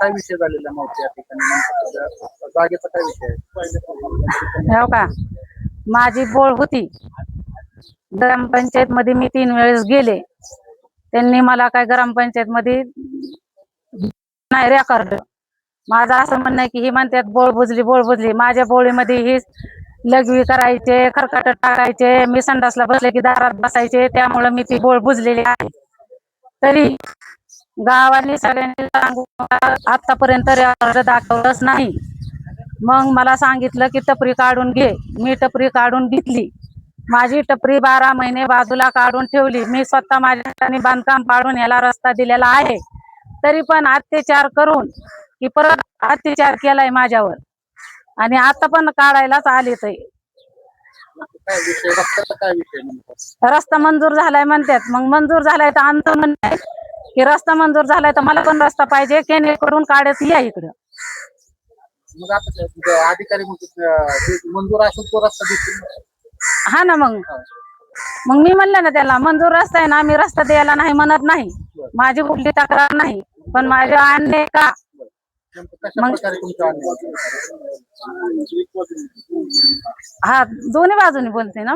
काय विषय झालेला नव्हता या ठिकाणी जागेचा काय विषय आहे? हो का, माझी बोळ होती ग्रामपंचायत मध्ये, मी 3 वेळेस गेले. त्यांनी मला काय ग्रामपंचायत मध्ये नाही रेकॉर्ड. माझं असं म्हणणं आहे की ही म्हणतात बोळ बुजली. माझ्या बोळीमध्ये ही लघवी करायचे, खरकाट टाकायचे, मी संडासला बसले की दारात बसायचे, त्यामुळे मी ती बोळ बुजलेली आहे. तरी गावाने सगळ्यांनी आतापर्यंत रेकॉर्ड दाखवलंच नाही. मग मला सांगितलं की टपरी काढून घे. मी टपरी काढून घेतली. माझी टपरी 12 महिने बाजूला काढून ठेवली. मी स्वतः माझ्या हाताने बांधकाम पाडून याला रस्ता दिलेला आहे. तरी पण अत्याचार करून की परत अत्याचार केलाय माझ्यावर, आणि आता पण काढायलाच आले. ते काय विषय रस्त्याचा काय विषय नेमका? रस्ता मंजूर झालाय म्हणतात. मग मंजूर झालाय तर आमचं म्हणणं आहे की रस्ता मंजूर झालाय तर मला पण रस्ता पाहिजे. केने करून काढत या इकडं. मग आता अधिकारी मंजूर असेल तो रस्ता देतील. हा ना, मग मी म्हणलं ना त्याला मंजूर रस्ता आहे ना, आम्ही रस्ता द्यायला नाही म्हणत नाही. माझी कुठली तक्रार नाही, पण माझ्या अन्याय का हा दोन्ही बाजूनी बोलते ना.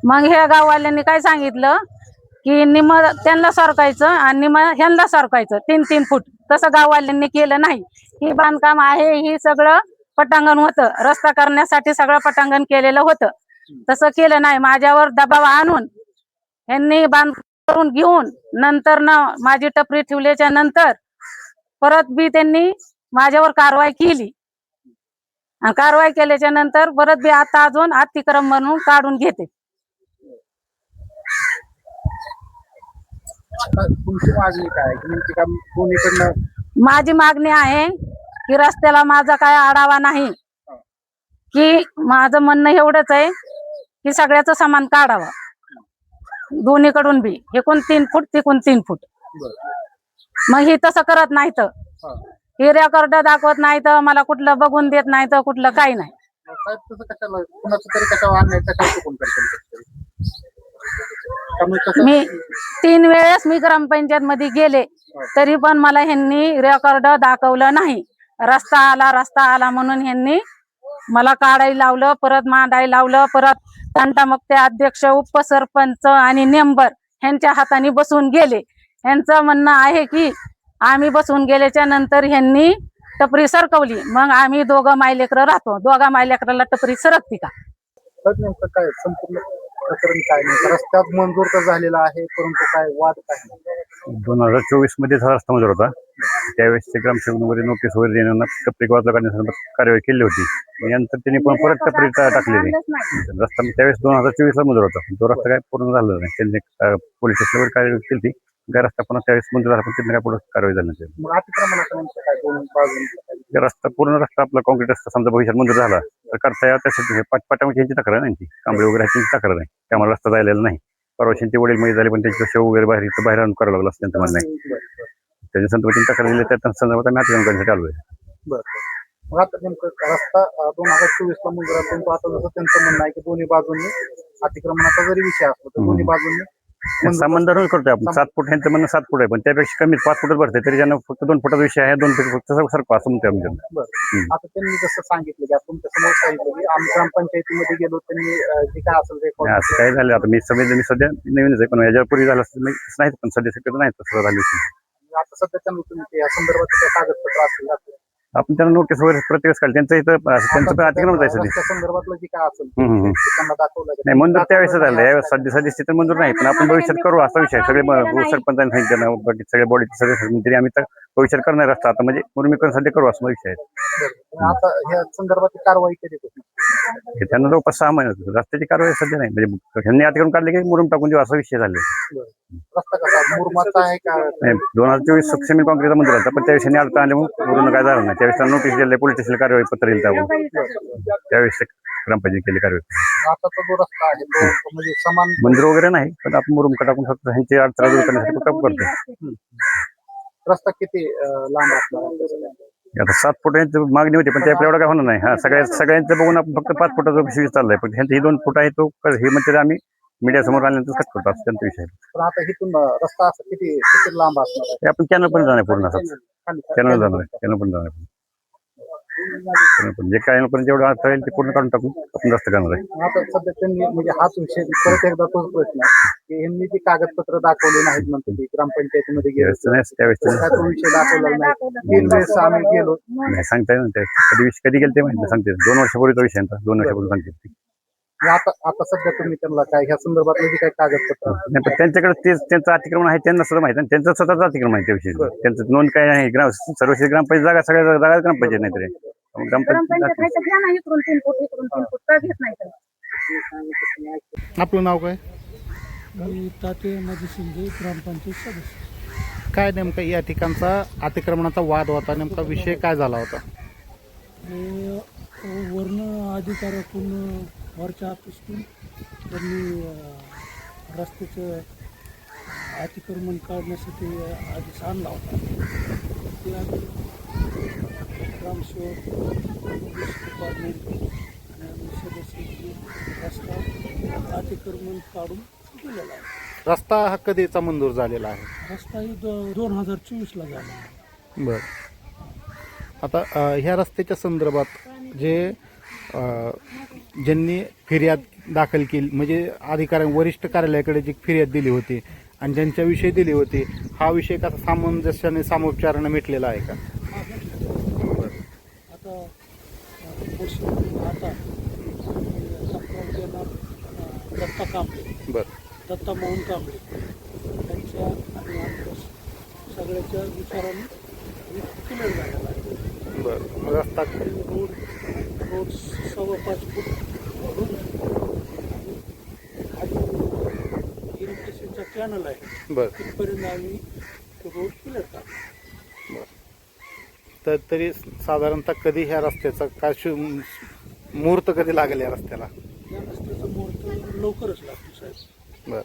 मग ह्या गाववाल्यांनी काय सांगितलं की निम त्यांना सरकायचं आणि निम ह्यांना सरकायचं 3-3 फूट. तसं गाववाल्यांनी केलं नाही. ही बांधकाम आहे, ही सगळं पटांगण होतं, रस्ता करण्यासाठी सगळं पटांगण केलेलं होतं. तसं केलं नाही. माझ्यावर दबाव आणून यांनी बांध करून घेऊन नंतर ना माझी टपरी ठेवल्याच्या नंतर परत बी त्यांनी माझ्यावर कारवाई केली. आणि कारवाई केल्याच्या नंतर परत बी आता अजून अतिक्रम म्हणून काढून घेते. तुमची मागणी काय दोन्हीकडनं? माझी मागणी आहे की रस्त्याला माझा काय आढावा नाही, की माझं म्हणणं एवढंच आहे की सगळ्याचं समान काढावं दोन्हीकडून बी. एकूण 3 फूट तिकून 3 फूट. मग ही तसं करत नाही तर ही रेकॉर्ड दाखवत नाही तर मला कुठलं बघून देत नाही तर कुठलं काही नाही. मी 3 वेळेस मी ग्रामपंचायत मध्ये गेले, तरी पण मला ह्यांनी रेकॉर्ड दाखवलं नाही. रस्ता आला म्हणून ह्यांनी मला काढायला लावलं, परत मांडायला लावलं. परत तंटामुक्ती अध्यक्ष, उपसरपंच आणि मेंबर ह्यांच्या हाताने बसून गेले. ह्यांचं म्हणणं आहे की आम्ही बसून गेल्याच्या नंतर ह्यांनी टपरी सरकवली. मग आम्ही 2 मायलेकरं राहतो. 2 मायलेकराला टपरी सरकती का? नेमकं काय संपूर्ण प्रकरण काय नाही? रस्त्यात मंजूर तर झालेला आहे, परंतु काय वाद काय? 2024 मध्ये हा रस्ता मंजूर होता. त्यावेळेस ते ग्रामसेवक वगैरे नोटीस वगैरे देण्यानं टपरी वाजला करण्यासाठी कारवाई केली होती. यानंतर त्यांनी पण परत टपरी टाकलेली. रस्ता त्यावेळेस 2024 ला मंजूर होता. तो रस्ता काय पूर्ण झाला नाही. त्यांनी पोलीस स्टेशनवर कारवाई केली. रस्ता पण त्यावेळेस मंजूर झाला, पण त्यांनी काय पुढे कारवाई झाली नाही. रस्ता पूर्ण रस्ता आपला कॉन्क्रीट रस्ता समजा भविष्यात मंजूर झाला तर करता यावं, त्यासाठी पाटामध्ये तक्रार नाही, कांबळे वगैरे ह्याची तक्रार नाही. त्यामुळे रस्ता जायला नाही. परवा ते वडील मध्ये झाले, पण त्यांची शेव वगैरे बाहेर आणून करावं लागलं असं त्यांचं म्हणणं आहे. त्याच्या संदर्भात तक्रार दिली, त्या संदर्भात आम्ही अतिक्रमण करण्यासाठी आलोय. मग आता नेमकं रस्ता 2024 ला मंजूर आहे, आता जसं त्यांचं म्हणणं आहे की दोन्ही बाजूंनी अतिक्रमणाचा जरी विषय असतो तर दोन्ही बाजूंनी संबंध करतोय आपण. 7 फूट ह्यांचं म्हणणं 7 फूट आहे, पण त्यापेक्षा कमी 5 फुटच भरते. तरी ज्यांना फक्त 2 फुटाचा विषय आहे, 2 फूट फक्त सरकवा असं म्हणतोय आमच्या. आता त्यांनी जसं सांगितलं की तुमच्या समोर सांगितलं की आम्ही ग्रामपंचायतीमध्ये गेलो, त्यांनी जे काय असेल रेकॉर्ड असं काय झालं. आता मी सध्या नवीनच आहे, पण याच्यापूर्वी झालं असं नाही, पण सध्या शक्यतो नाही तसं झालं. आता सध्या त्यांना तुम्ही या संदर्भात कागदपत्र असेल आपण त्यांना नोटीस वगैरे प्रत्येक काढली. त्यांचं इथं त्यांचं पण अतिक्रमण जायचं त्या संदर्भातलं जे काय असेल त्यांना दाखवलं नाही. मंजूर त्यावेळेस झालं, यावेळेस सध्या स्थिती मंजूर नाही, पण आपण भविष्यात करू असा विषय. सगळे सरपंचांनी सांगितलं, बाकी सगळ्या बॉडीचे सगळे तरी आम्ही तर भविष्यात करणार असता. आता म्हणजे मुरमीकरण सध्या करू असं विषय आहे. आता या संदर्भात कारवाई केली होती त्यांना जवळपास 6 महिने रस्त्याची कारवाई सध्या नाही. म्हणजे ह्यांनी अतिक्रमण काढले की मुरुम टाकून देऊ असा विषय झाले. रस्ता कसा मुरुमाचा आहे का? 2024 सिमेंट कॉन्क्रीटचा मंजूर होता, पण त्यावेळेस अडचण आले म्हणून मुरुम काय झालं नाही. त्यावेळेस नोटीस दिली, पोलीस स्टेशनला कारवाई पत्र दिलं त्यावेळेस. त्यावेळेस ग्रामपंचायत केली कारवाई. आता जो रस्ता आहे तो म्हणजे समान मंजूर वगैरे नाही, पण आपण मुरुम टाकून फक्त ह्यांची अडचण दूर करण्यासाठी काम करतो. रस्ता किती लांब असणार? आता 7 फुटांची मागणी होती, पण त्याला एवढं काय होणार नाही. सगळ्यांचं बघून आपण फक्त 5 फुटाचा विषय चाललाय, पण ह्यांचे 2 फूट आहे तो हे म्हणते आम्ही मीडिया समोर आल्यानंतर कट करतो असं त्यांचा विषय आहे. पण आता इथून रस्ता असं किती किती लांब असणार आहे? ते आपण कॅनल पण जाणार पूर्ण असं खाली कॅनल जाणार आहे, कॅनल पण जाणार आहे. Channel पण जे काय पण जेवढं अर्थ राहील ते पूर्ण काढून टाकून आपण रस्ता करणार आहे. आता सध्या त्यांनी म्हणजे हाच विषय परत एकदा तोच प्रश्न आहे की यांनी जी कागदपत्र दाखवली नाहीत म्हणते ती ग्रामपंचायतीमध्ये गेलो त्यावेळेस काय तो विषय दाखवलेला नाही. 3 वेळेस आम्ही गेलो. नाही सांगता येईल ना कधी गेले ते माहिती नाही, सांगते 2 वर्षापूर्वीचा विषय आहे, 2 वर्षापूर्वी सांगते. आता आता सध्या तुम्ही त्यांना काय ह्या संदर्भातले जे काही कागदपत्र नाही पण त्यांच्याकडे त्यांचं अतिक्रमण आहे त्यांना सुद्धा माहिती आहे, त्यांचं स्वतःच अतिक्रमण आहे त्याविषयी. त्यांचं नोंद काय आहे सर्वश्री ग्रामपंचायत जागा सगळ्या जागा ग्रामपंचायत नाही तरी आपलं नाव काय? मी ताते माझी शिंदे ग्रामपंचायत सदस्य. काय नेमका या ठिकाणचा अतिक्रमणाचा वाद होता, नेमका विषय काय झाला होता? हे वर्ण अधिकाऱ्यातून वरच्या ऑफिसतून त्यांनी रस्त्याचं अतिक्रमण काढण्यासाठी आदेश आणला होता. ते आम्ही ग्रामसेवक पोलीस डिपार्टमेंट आणि आम्ही सदस्य रस्ता अतिक्रमण काढून दिलेला आहे. रस्ता हा कधीचा मंजूर झालेला आहे? रस्ता ही 2024ला झाला आहे. बर. आता ह्या रस्त्याच्या संदर्भात जे ज्यांनी फिर्याद दाखल केली म्हणजे वरिष्ठ कार्यालयाकडे जी फिर्याद दिली होती आणि ज्यांच्याविषयी दिली होती हा विषय कसा सामंजस्याने सामोपचाराने मिटलेला आहे का? आता आता तक्रार देणार दत्ता कांबळे, बर दत्ता मोहन कांबळे त्यांच्या आणि आमच्या सगळ्याच्या विचाराने क्लिअर झालेला आहे. बर. रस्ता रोड 5.25 फूट आणि इरिगेशनचा कॅनल आहे बर तिथपर्यंत आम्ही तो रोड क्लिअर करतो. तर तरी साधारणतः कधी ह्या रस्त्याचा काय मुहूर्त कधी लागेल या रस्त्याला? या रस्त्याचा मुहूर्त लवकरच लागतो साहेब. बर.